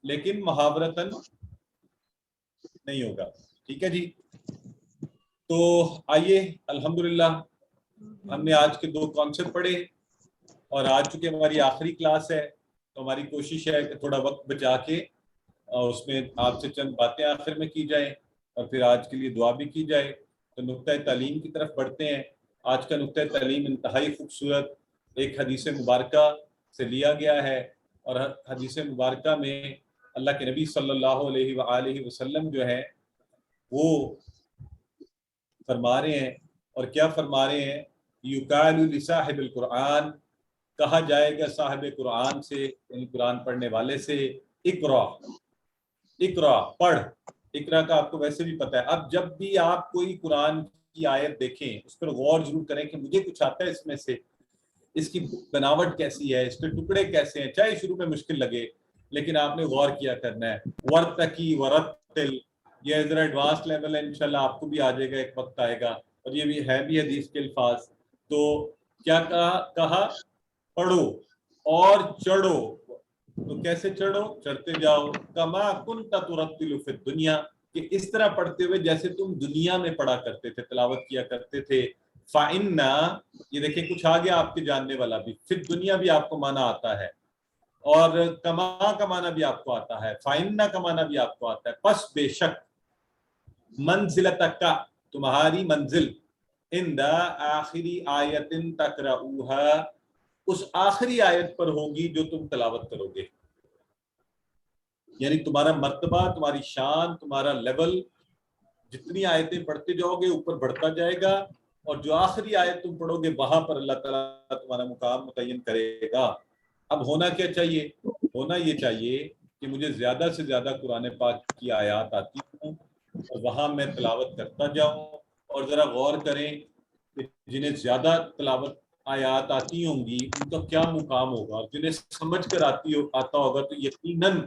S1: لیکن محاورتاً نہیں ہوگا. ٹھیک ہے جی. تو آئیے الحمدللہ ہم نے آج کے 2 کانسیپٹ پڑھے اور آج چونکہ ہماری آخری کلاس ہے تو ہماری کوشش ہے کہ تھوڑا وقت بچا کے اس میں آپ سے چند باتیں آخر میں کی جائیں اور پھر آج کے لیے دعا بھی کی جائے. تو نقطۂ تعلیم کی طرف بڑھتے ہیں. آج کا نقطۂ تعلیم انتہائی خوبصورت ایک حدیث مبارکہ سے لیا گیا ہے، اور حدیث مبارکہ میں اللہ کے نبی صلی اللہ علیہ وآلہ وسلم جو ہے وہ فرما رہے ہیں. اور کیا فرما رہے ہیں؟ یقال لصاحب القرآن، کہا جائے گا صاحب قرآن سے، یعنی قرآن پڑھنے والے سے، اقرا اقرا پڑھ. اقرا کا آپ کو ویسے بھی پتہ ہے. اب جب بھی آپ کوئی قرآن کی آیت دیکھیں اس پر غور ضرور کریں کہ مجھے کچھ آتا ہے اس میں سے، اس کی بناوٹ کیسی ہے، اس کے ٹکڑے کیسے ہیں. چاہے شروع میں مشکل لگے لیکن آپ نے غور کیا کرنا ہے. ورتقی ورتل، یہ ذرا ایڈوانس لیول ہے، انشاءاللہ آپ کو بھی آ جائے گا، ایک وقت آئے گا. اور یہ بھی ہے بھی حدیث کے الفاظ. تو کیا کہا؟ پڑھو اور چڑھو. تو کیسے چڑھو؟ چڑھتے جاؤ. کما کنت ترتل فی الدنیا، کہ اس طرح پڑھتے ہوئے جیسے تم دنیا میں پڑھا کرتے تھے، تلاوت کیا کرتے تھے. فَإِنَّا، یہ دیکھیں کچھ آ گیا آپ کے جاننے والا بھی. پھر دنیا بھی آپ کو معنی آتا ہے، اور کما کا معنی بھی آپ کو آتا ہے، فَإِنَّا کا معنی بھی آپ کو آتا ہے. پس بے شک، منزلتک کا تمہاری منزل، عند آخری آیت تقرؤها، اس آخری آیت پر ہوگی جو تم تلاوت کرو گے. یعنی تمہارا مرتبہ، تمہاری شان، تمہارا لیول جتنی آیتیں پڑھتے جاؤ گے اوپر بڑھتا جائے گا، اور جو آخری آیت تم پڑھو گے وہاں پر اللہ تعالیٰ تمہارا مقام متعین کرے گا. اب ہونا کیا چاہیے؟ ہونا یہ چاہیے کہ مجھے زیادہ سے زیادہ قرآن پاک کی آیات آتی ہوں اور وہاں میں تلاوت کرتا جاؤں. اور ذرا غور کریں کہ جنہیں زیادہ تلاوت آیات آتی ہوں گی ان کا کیا مقام ہوگا، اور جنہیں سمجھ کر آتا ہوگا تو یقیناً،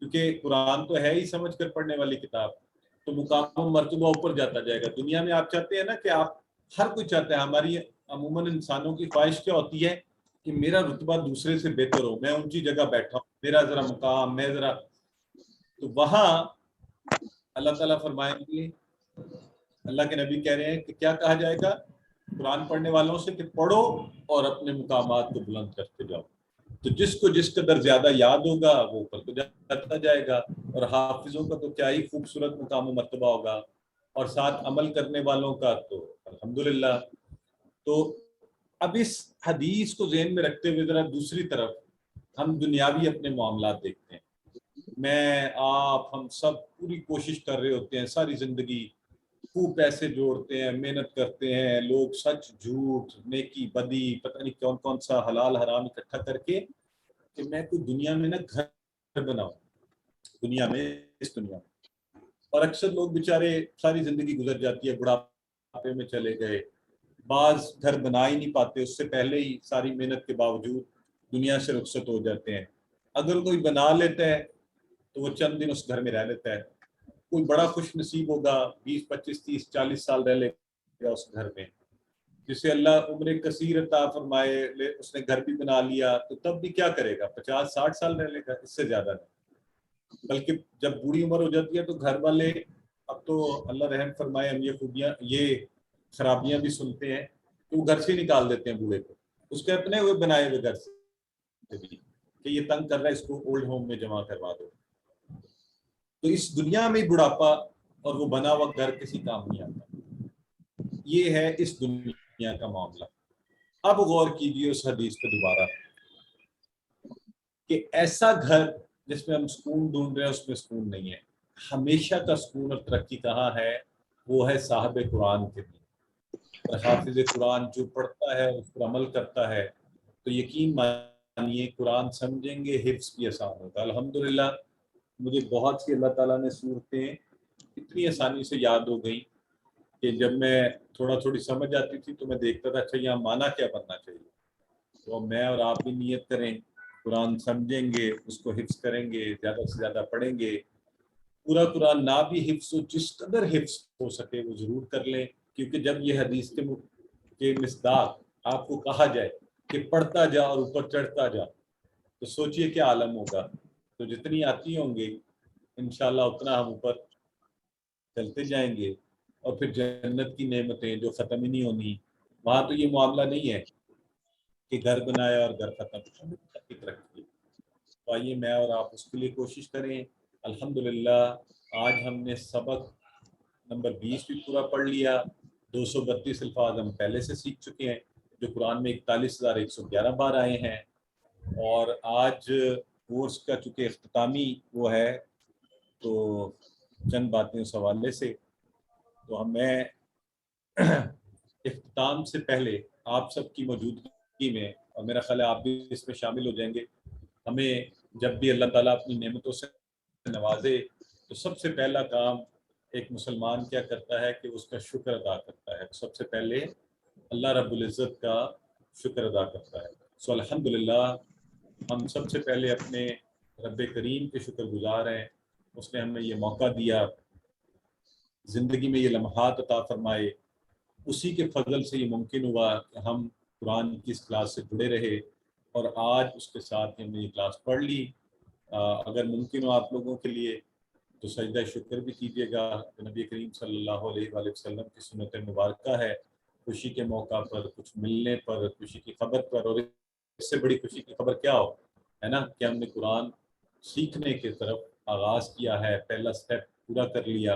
S1: کیونکہ قرآن تو ہے ہی سمجھ کر پڑھنے والی کتاب، تو مقام و مرتبہ اوپر جاتا جائے گا. دنیا میں آپ چاہتے ہیں نا کہ آپ، ہر کوئی چاہتا ہے، ہماری عموماً انسانوں کی خواہش کیا ہوتی ہے کہ میرا رتبہ دوسرے سے بہتر ہو، میں اونچی جگہ بیٹھا ہوں، میرا ذرا مقام، میں ذرا. تو وہاں اللہ تعالیٰ فرمائیں گے، اللہ کے نبی کہہ رہے ہیں کہ کیا کہا جائے گا؟ قرآن پڑھنے والوں سے کہ پڑھو اور اپنے مقامات کو بلند کرتے جاؤ. تو جس کو جس قدر زیادہ یاد ہوگا وہ اوپر کو جاتا جائے گا, اور حافظوں کا تو کیا ہی خوبصورت مقام و مرتبہ ہوگا, اور ساتھ عمل کرنے والوں کا تو الحمدللہ. تو اب اس حدیث کو ذہن میں رکھتے ہوئے ذرا دوسری طرف ہم دنیاوی اپنے معاملات دیکھتے ہیں. میں, آپ, ہم سب پوری کوشش کر رہے ہوتے ہیں ساری زندگی, خوب پیسے جوڑتے ہیں, محنت کرتے ہیں, لوگ سچ جھوٹ نیکی بدی پتہ نہیں کون کون سا حلال حرام اکٹھا کر کے کہ میں کوئی دنیا میں نا گھر بناؤں, دنیا میں, اس دنیا میں. اور اکثر لوگ بیچارے ساری زندگی گزر جاتی ہے, بڑھاپے میں چلے گئے, بعض گھر بنا ہی نہیں پاتے, اس سے پہلے ہی ساری محنت کے باوجود دنیا سے رخصت ہو جاتے ہیں. اگر کوئی بنا لیتا ہے تو وہ چند دن اس گھر میں رہ لیتا ہے. کوئی بڑا خوش نصیب ہوگا 20 25 30 40 سال رہ لے گا اس گھر میں, جسے اللہ عمر کثیر عطا فرمائے, اس نے گھر بھی بنا لیا, تو تب بھی کیا کرے گا, 50 60 سال رہ لے گا, اس سے زیادہ نہیں. بلکہ جب بوڑھی عمر ہو جاتی ہے تو گھر والے, اب تو اللہ رحم فرمائے, ہم یہ خوبیاں یہ خرابیاں بھی سنتے ہیں کہ وہ گھر سے نکال دیتے ہیں بوڑھے کو, اس کے اپنے ہوئے بنائے ہوئے گھر سے بھی, کہ یہ تنگ کر رہا ہے, اس کو اولڈ ہوم میں جمع کروا دو. تو اس دنیا میں بڑھاپا اور وہ بنا ہوا گھر کسی کام نہیں آتا. یہ ہے اس دنیا کا معاملہ. اب غور کیجیے اس حدیث پہ دوبارہ کہ ایسا گھر جس میں ہم سکون ڈھونڈ رہے ہیں اس میں سکون نہیں ہے. ہمیشہ کا سکون اور ترقی کہاں ہے, وہ ہے صاحب قرآن کے لیے. اور حافظ قرآن جو پڑھتا ہے اس پر عمل کرتا ہے تو یقین مانیے قرآن سمجھیں گے, حفظ بھی آسان ہوگا. الحمدللہ مجھے بہت سی اللہ تعالیٰ نے صورتیں اتنی آسانی سے یاد ہو گئیں کہ جب میں تھوڑی سمجھ آتی تھی تو میں دیکھتا تھا اچھا یہاں معنی کیا بننا چاہیے. تو میں اور آپ بھی نیت کریں, قرآن سمجھیں گے, اس کو حفظ کریں گے, زیادہ سے زیادہ پڑھیں گے. پورا قرآن نہ بھی حفظ ہو, جس قدر حفظ ہو سکے وہ ضرور کر لیں, کیونکہ جب یہ حدیث کے مصداق آپ کو کہا جائے کہ پڑھتا جا اور اوپر چڑھتا جا, تو سوچئے کیا عالم ہوگا. تو جتنی آتی ہوں گے انشاءاللہ اتنا ہم اوپر چلتے جائیں گے. اور پھر جنت کی نعمتیں جو ختم ہی نہیں ہونی, وہاں تو یہ معاملہ نہیں ہے کہ گھر بنایا اور گھر ختم رکھیے. تو آئیے میں اور آپ اس کے لیے کوشش کریں. الحمدللہ آج ہم نے سبق نمبر 20 بھی پورا پڑھ لیا. 232 الفاظ ہم پہلے سے سیکھ چکے ہیں جو قرآن میں 41,111 بار آئے ہیں. اور آج کورس کا چونکہ اختتامی وہ ہے تو چند باتیں اس حوالے سے, تو میں اختتام سے پہلے آپ سب کی موجودگی میں, اور میرا خیال ہے آپ بھی اس میں شامل ہو جائیں گے, ہمیں جب بھی اللہ تعالیٰ اپنی نعمتوں سے نوازے تو سب سے پہلا کام ایک مسلمان کیا کرتا ہے کہ اس کا شکر ادا کرتا ہے. سب سے پہلے اللہ رب العزت کا شکر ادا کرتا ہے. سو الحمدللہ ہم سب سے پہلے اپنے رب کریم کے شکر گزار ہیں. اس نے ہمیں یہ موقع دیا, زندگی میں یہ لمحات عطا فرمائے. اسی کے فضل سے یہ ممکن ہوا کہ ہم قرآن کی اس کلاس سے جڑے رہے, اور آج اس کے ساتھ ہم نے یہ کلاس پڑھ لی. اگر ممکن ہو آپ لوگوں کے لیے تو سجدہ شکر بھی کیجیے گا. نبی کریم صلی اللہ علیہ وآلہ وسلم کی سنت مبارکہ ہے, خوشی کے موقع پر, کچھ ملنے پر, خوشی کی خبر پر, اور اس سے بڑی خوشی کی خبر کیا ہو, ہے نا, کہ ہم نے قرآن سیکھنے کی طرف آغاز کیا ہے, پہلا سٹیپ پورا کر لیا,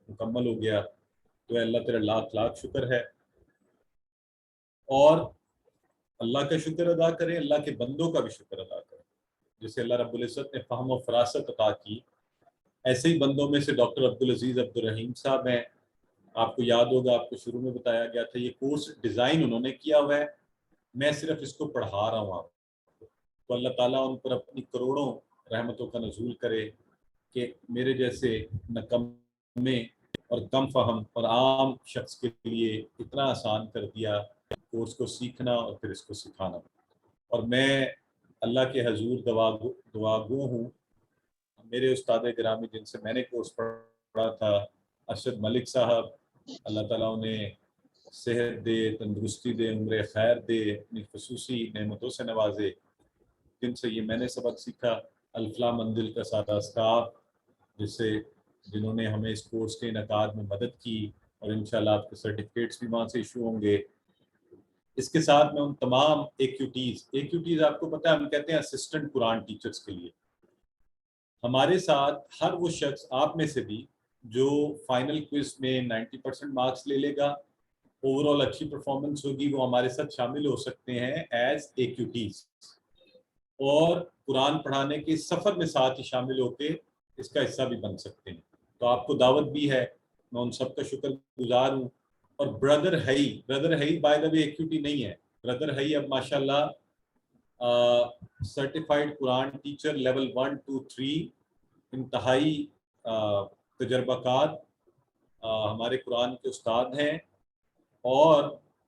S1: مکمل ہو گیا. تو اللہ تیرا لاکھ لاکھ شکر ہے. اور اللہ کا شکر ادا کریں, اللہ کے بندوں کا بھی شکر ادا کریں. جسے اللہ رب العزت نے فہم و فراست عطا کی, ایسے ہی بندوں میں سے ڈاکٹر عبدالعزیز عبدالرحیم صاحب ہیں. آپ کو یاد ہوگا, آپ کو شروع میں بتایا گیا تھا, یہ کورس ڈیزائن انہوں نے کیا ہوا ہے, میں صرف اس کو پڑھا رہا ہوں آپ کو. تو اللہ تعالیٰ ان پر اپنی کروڑوں رحمتوں کا نزول کرے کہ میرے جیسے نکمے اور کم فہم اور عام شخص کے لیے اتنا آسان کر دیا کورس کو سیکھنا اور پھر اس کو سکھانا. اور میں اللہ کے حضور دعا گو ہوں. میرے استاد گرامی جن سے میں نے کورس پڑھا تھا, ارشد ملک صاحب, اللہ تعالیٰ انہیں صحت دے, تندرستی دے, عمر خیر دے, اپنی خصوصی نعمتوں سے نوازے, جن سے یہ میں نے سبق سیکھا. الفلاح منزل کا سادہ اسٹاف جنہوں نے ہمیں اس کورس کے انعقاد میں مدد کی, اور انشاءاللہ آپ کے سرٹیفکیٹس بھی وہاں سے ایشو ہوں گے. اس کے ساتھ میں ان تمام AQTs آپ کو پتہ ہے ہم کہتے ہیں اسسٹنٹ قرآن ٹیچرز کے لیے. ہمارے ساتھ ہر وہ شخص آپ میں سے بھی جو فائنل کوئز میں 90% مارکس لے لے گا، اوور آل اچھی پرفارمنس ہوگی، وہ ہمارے ساتھ شامل ہو سکتے ہیں ایز AQTs، اور قرآن پڑھانے کے سفر میں ساتھ ہی شامل ہو کے اس کا حصہ بھی بن سکتے ہیں. تو آپ کو دعوت بھی ہے، میں ان سب کا شکر گزار ہوں. اور بردر ہئی بائی دا وے AQT نہیں ہے. بردر ہئی اب ماشاءاللہ سرٹیفائڈ قرآن ٹیچر لیول 1 2 3، انتہائی تجربہ کار ہمارے قرآن کے استاد ہیں. اور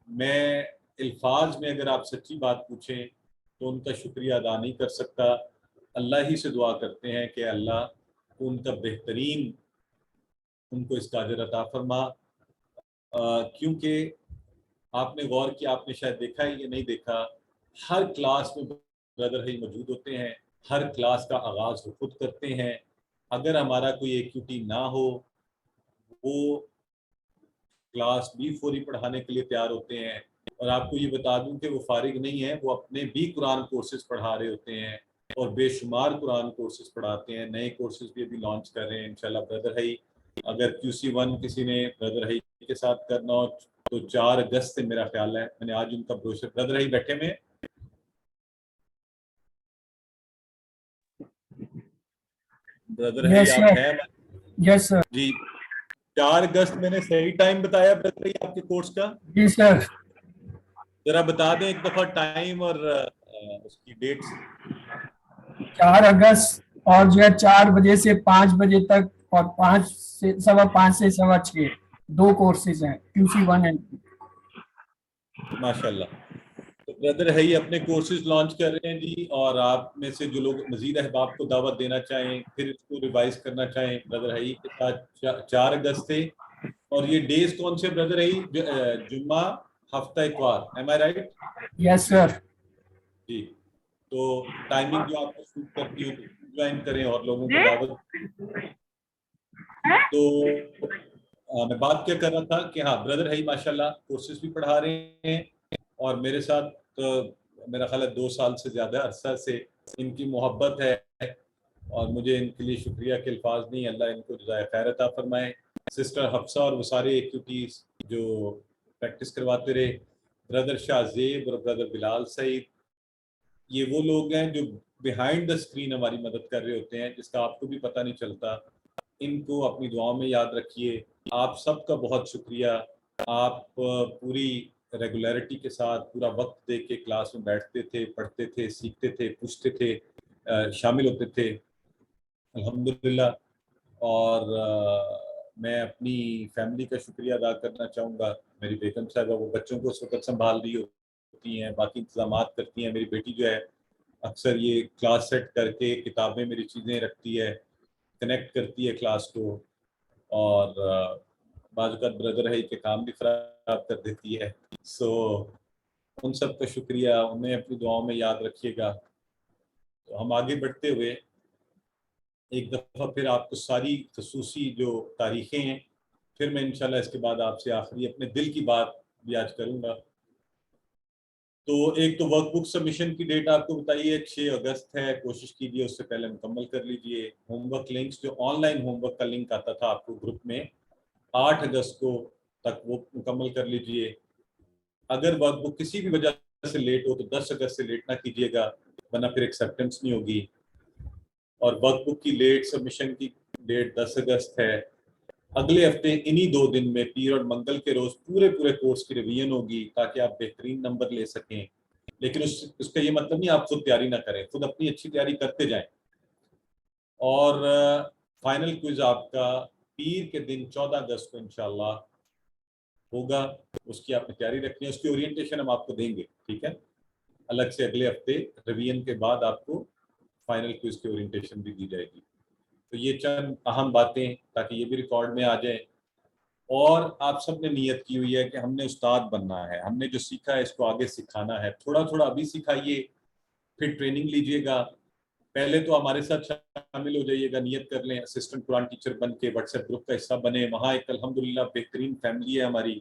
S1: میں الفاظ میں اگر آپ سچی بات پوچھیں تو ان کا شکریہ ادا نہیں کر سکتا. اللہ ہی سے دعا کرتے ہیں کہ اللہ ان کا بہترین ان کو اس کا اجر عطا فرما. کیونکہ آپ نے غور کیا، آپ نے شاید دیکھا ہے یا نہیں دیکھا، ہر کلاس میں بردر ہی موجود ہوتے ہیں، ہر کلاس کا آغاز وہ خود کرتے ہیں. اگر ہمارا کوئی AQT نہ ہو، وہ کلاس بھی فوری پڑھانے کے لیے تیار ہوتے ہیں. اور آپ کو یہ بتا دوں کہ وہ فارغ نہیں ہیں، وہ اپنے بھی قرآن کورسز پڑھا رہے ہوتے ہیں اور بے شمار قرآن کورسز پڑھاتے ہیں. نئے کورسز بھی ابھی لانچ کر رہے ہیں انشاءاللہ. بردر ہی اگر QC1 کسی نے بردر ہی کے ساتھ کرنا ہو تو 4 اگست سے میرا خیال ہے، میں نے آج ان کا بروشر، بردر ہی بیٹھے میں بردر ہی آپ ہیں؟
S14: یس سر.
S1: جی 4 اگست میں نے صحیح ٹائم بتایا بردر ہی آپ کے کورس کا؟
S14: جی سر.
S1: ذرا بتا دیں ایک دفعہ ٹائم اور اس کی ڈیٹس.
S14: 4 اگست اور جو ہے 4 بجے سے 5 بجے تک اور 5 سے 5:15 سے 6:15 2 کورسز ہیں QC1 اینڈ
S1: ماشاءاللہ. تو بردر ہے اپنے کورسز لانچ کر رہے ہیں جی. اور آپ میں سے جو لوگ مزید احباب کو دعوت دینا چاہیں، پھر اس کو ریوائز کرنا چاہیں، بردر ہے کے ساتھ 4 اگست سے. اور یہ ڈیز کون سے بردر ہے؟ جمعہ، ہفتہ اتوار، ایم آئی رائٹ؟
S14: یس سر.
S1: جی تو ٹائمنگ جو آپ کو سوٹ کرتی ہو جوائن کریں اور لوگوں کو دعوت. تو میں بات کیا کر رہا تھا کہ ہاں بردر ہے ماشاءاللہ کورسز بھی پڑھا رہے ہیں، اور میرے ساتھ میرا خیال ہے 2 سال سے زیادہ عرصہ سے ان کی محبت ہے، اور مجھے ان کے لیے شکریہ کے الفاظ نہیں. اللہ ان کو جزائے خیر عطا فرمائے. سسٹر حفصہ اور وہ سارے AQTs جو پریکٹس کرواتے رہے، بردر شاہ زیب اور بردر بلال سعید، یہ وہ لوگ ہیں جو بیہائنڈ دا اسکرین ہماری مدد کر رہے ہوتے ہیں، جس کا آپ کو بھی پتہ نہیں چلتا. ان کو اپنی دعاؤں میں یاد رکھیے. آپ سب کا بہت شکریہ. آپ پوری ریگولیرٹی کے ساتھ پورا وقت دے کے کلاس میں بیٹھتے تھے، پڑھتے تھے، سیکھتے تھے، پوچھتے تھے، شامل ہوتے تھے الحمدللہ. اور میں اپنی فیملی کا شکریہ ادا کرنا چاہوں گا. میری بیگم صاحبہ وہ بچوں کو اس وقت سنبھال رہی ہوتی ہیں، باقی انتظامات کرتی ہیں. میری بیٹی جو ہے اکثر یہ کلاس سیٹ کر کے کتابیں میری چیزیں رکھتی ہے، کنیکٹ کرتی ہے کلاس کو، اور بعض اوقات بردر ہے کہ کام بھی خراب کر دیتی ہے. سو ان سب کا شکریہ، انہیں اپنی دعاؤں میں یاد رکھیے گا. تو ہم آگے بڑھتے ہوئے ایک دفعہ پھر آپ کو ساری خصوصی جو تاریخیں ہیں، پھر میں انشاءاللہ اس کے بعد آپ سے آخری اپنے دل کی بات بھی آج کروں گا. تو ایک تو ورک بک سبمیشن کی ڈیٹ آپ کو بتائیے 6 اگست ہے. کوشش کیجیے اس سے پہلے مکمل کر لیجیے. ہوم ورک لنکس جو آن لائن ہوم ورک کا لنک آتا تھا آپ کو گروپ میں، 8 اگست کو تک وہ مکمل کر لیجیے. اگر ورک بک کسی بھی وجہ سے لیٹ ہو تو 10 اگست سے لیٹ نہ کیجیے گا، ورنہ پھر ایکسیپٹنس نہیں ہوگی. اور ورک بک کی لیٹ سبمیشن کی ڈیٹ 10 اگست ہے. اگلے ہفتے انہی 2 دن میں پیر اور منگل کے روز پورے کورس کی ریویژن ہوگی تاکہ آپ بہترین نمبر لے سکیں. لیکن اس کا یہ مطلب نہیں آپ خود تیاری نہ کریں، خود اپنی اچھی تیاری کرتے جائیں. اور فائنل کوئز آپ کا پیر کے دن 14 اگست کو انشاءاللہ ہوگا. اس کی آپ نے تیاری رکھنی ہے. اس کی اورینٹیشن ہم آپ کو دیں گے، ٹھیک ہے؟ الگ سے اگلے ہفتے ریویژن کے بعد آپ کو فائنل کوئز کی اورینٹیشن بھی دی جائے گی. تو یہ چند اہم باتیں تاکہ یہ بھی ریکارڈ میں آ جائیں. اور آپ سب نے نیت کی ہوئی ہے کہ ہم نے استاد بننا ہے، ہم نے جو سیکھا ہے اس کو آگے سکھانا ہے. تھوڑا تھوڑا ابھی سکھائیے، پھر ٹریننگ لیجیے گا. پہلے تو ہمارے ساتھ شامل ہو جائیے گا، نیت کر لیں اسسٹنٹ قرآن ٹیچر بن کے واٹس ایپ گروپ کا حصہ بنے. وہاں ایک الحمدللہ بہترین فیملی ہے ہماری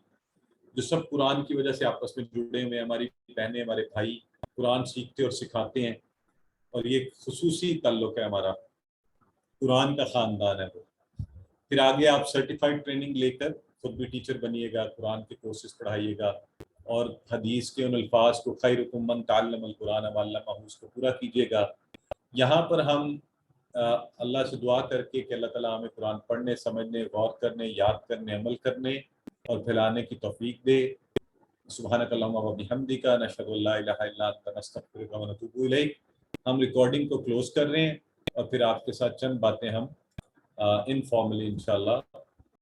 S1: جو سب قرآن کی وجہ سے آپس میں جڑے ہوئے ہیں، ہماری بہنیں ہمارے بھائی قرآن سیکھتے اور سکھاتے ہیں، اور یہ خصوصی تعلق ہے ہمارا، قرآن کا خاندان ہے وہ۔ پھر آگے آپ سرٹیفائڈ ٹریننگ لے کر خود بھی ٹیچر بنیے گا، قرآن کے کورسز پڑھائیے گا، اور حدیث کے ان الفاظ کو خیرکم من تعلم القرآن وعلمہ اس کو پورا کیجیے گا۔ یہاں پر ہم اللہ سے دعا کر کے کہ اللہ تعالیٰ ہمیں قرآن پڑھنے، سمجھنے، غور کرنے، یاد کرنے، عمل کرنے اور پھیلانے کی توفیق دے۔ سبحانک اللہم و بحمدک، نشہد ان لا الہ الا انت، نستغفرک و نتوب الیک۔ ہم ریکارڈنگ کو کلوز کر رہے ہیں اور پھر آپ کے ساتھ چند باتیں ہم انفارملی انشاءاللہ